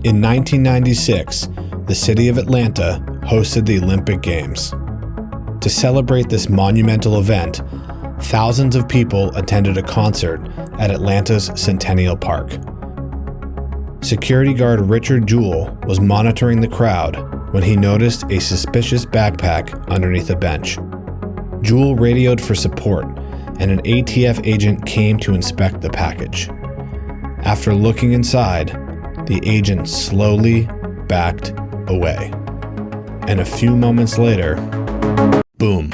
In 1996, the city of Atlanta hosted the Olympic Games. To celebrate this monumental event, thousands of people attended a concert at Atlanta's Centennial Park. Security guard Richard Jewell was monitoring the crowd when he noticed a suspicious backpack underneath a bench. Jewell radioed for support, and an ATF agent came to inspect the package. After looking inside, the agent slowly backed away. And a few moments later, boom.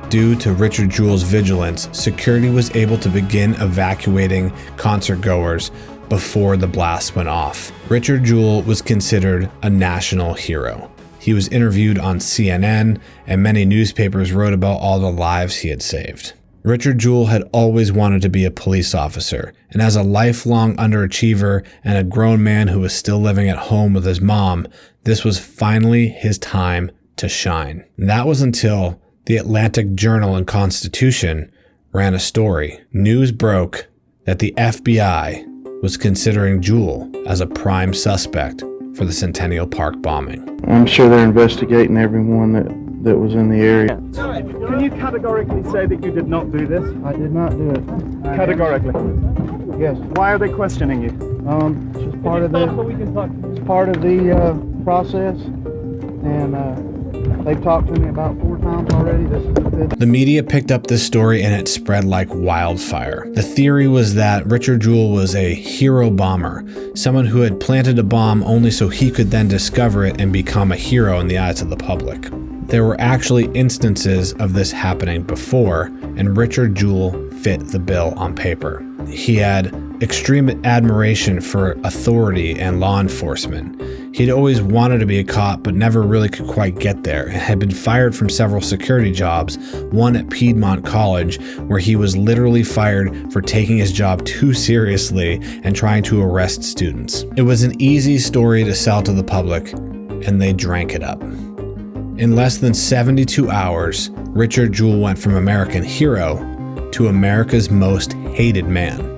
Due to Richard Jewell's vigilance, security was able to begin evacuating concertgoers before the blast went off. Richard Jewell was considered a national hero. He was interviewed on CNN, and many newspapers wrote about all the lives he had saved. Richard Jewell had always wanted to be a police officer, and as a lifelong underachiever and a grown man who was still living at home with his mom, this was finally his time to shine. And that was until the Atlantic Journal and Constitution ran a story. News broke that the FBI was considering Jewell as a prime suspect for the Centennial Park bombing. I'm sure they're investigating everyone that was in the area. Can you categorically say that you did not do this? I did not do it. Categorically? Yes. Why are they questioning you? It's just part of the process, and they've talked to me about 4 times already. This is the 5th. The media picked up this story and it spread like wildfire. The theory was that Richard Jewell was a hero bomber, someone who had planted a bomb only so he could then discover it and become a hero in the eyes of the public. There were actually instances of this happening before, and Richard Jewell fit the bill on paper. He had extreme admiration for authority and law enforcement. He'd always wanted to be a cop, but never really could quite get there, and had been fired from several security jobs, one at Piedmont College, where he was literally fired for taking his job too seriously and trying to arrest students. It was an easy story to sell to the public, and they drank it up. In less than 72 hours, Richard Jewell went from American hero to America's most hated man.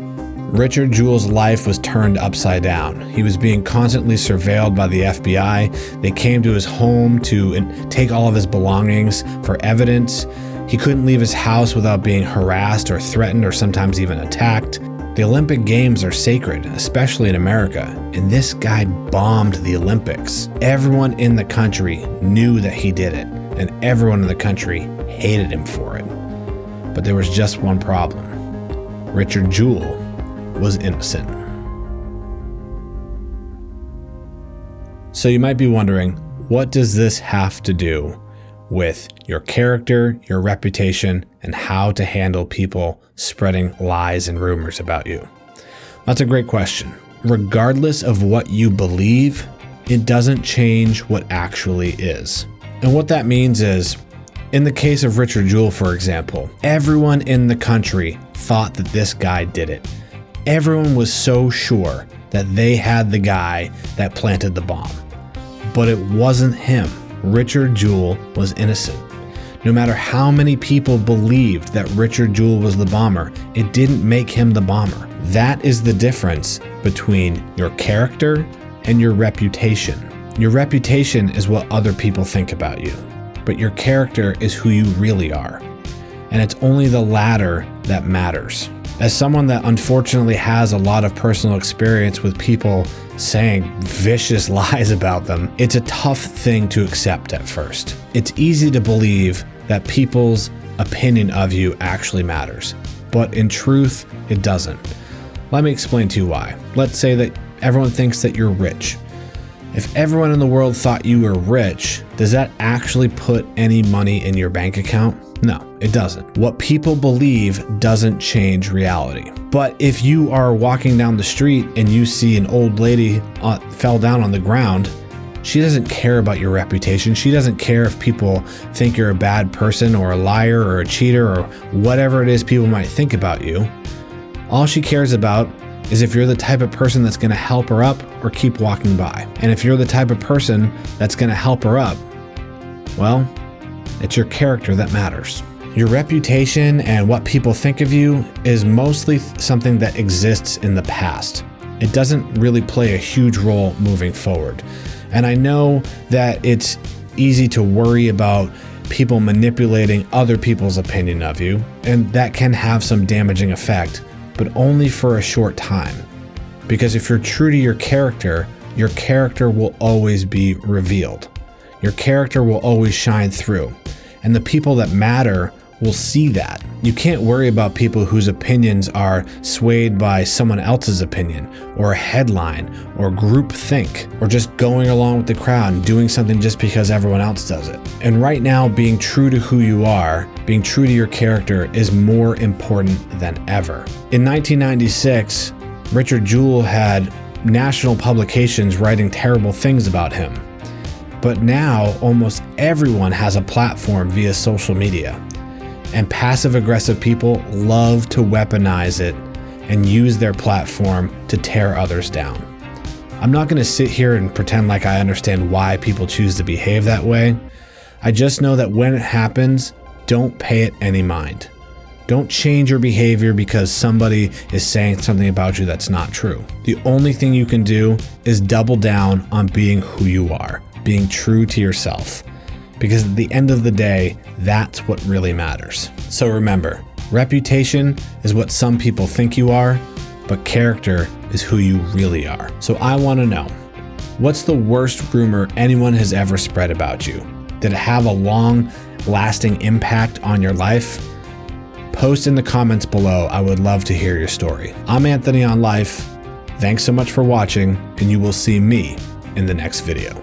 Richard Jewell's life was turned upside down. He was being constantly surveilled by the FBI. They came to his home to take all of his belongings for evidence. He couldn't leave his house without being harassed or threatened or sometimes even attacked. The Olympic Games are sacred, especially in America, and this guy bombed the Olympics. Everyone in the country knew that he did it, and everyone in the country hated him for it. But there was just one problem. Richard Jewell was innocent. So you might be wondering, what does this have to do with your character, your reputation, and how to handle people spreading lies and rumors about you? That's a great question. Regardless of what you believe, it doesn't change what actually is. And what that means is, in the case of Richard Jewell, for example, everyone in the country thought that this guy did it. Everyone was so sure that they had the guy that planted the bomb. But it wasn't him. Richard Jewell was innocent. No matter how many people believed that Richard Jewell was the bomber, it didn't make him the bomber. That is the difference between your character and your reputation. Your reputation is what other people think about you, but your character is who you really are. And it's only the latter that matters. As someone that unfortunately has a lot of personal experience with people saying vicious lies about them, it's a tough thing to accept at first. It's easy to believe that people's opinion of you actually matters, but in truth, it doesn't. Let me explain to you why. Let's say that everyone thinks that you're rich. If everyone in the world thought you were rich, does that actually put any money in your bank account? No, it doesn't. What people believe doesn't change reality. But if you are walking down the street and you see an old lady fell down on the ground, she doesn't care about your reputation. She doesn't care if people think you're a bad person or a liar or a cheater or whatever it is people might think about you. All she cares about is if you're the type of person that's gonna help her up or keep walking by. And if you're the type of person that's gonna help her up, well, it's your character that matters. Your reputation and what people think of you is mostly something that exists in the past. It doesn't really play a huge role moving forward. And I know that it's easy to worry about people manipulating other people's opinion of you, and that can have some damaging effect, but only for a short time. Because if you're true to your character will always be revealed. Your character will always shine through, and the people that matter will see that. You can't worry about people whose opinions are swayed by someone else's opinion, or a headline, or groupthink, or just going along with the crowd and doing something just because everyone else does it. And right now, being true to who you are, being true to your character is more important than ever. In 1996, Richard Jewell had national publications writing terrible things about him. But now, almost everyone has a platform via social media. And passive-aggressive people love to weaponize it and use their platform to tear others down. I'm not going to sit here and pretend like I understand why people choose to behave that way. I just know that when it happens, don't pay it any mind. Don't change your behavior because somebody is saying something about you that's not true. The only thing you can do is double down on being who you are, being true to yourself. Because at the end of the day, that's what really matters. So remember, reputation is what some people think you are, but character is who you really are. So I want to know, what's the worst rumor anyone has ever spread about you? Did it have a long-lasting impact on your life? Post in the comments below. I would love to hear your story. I'm Anthony on Life. Thanks so much for watching, and you will see me in the next video.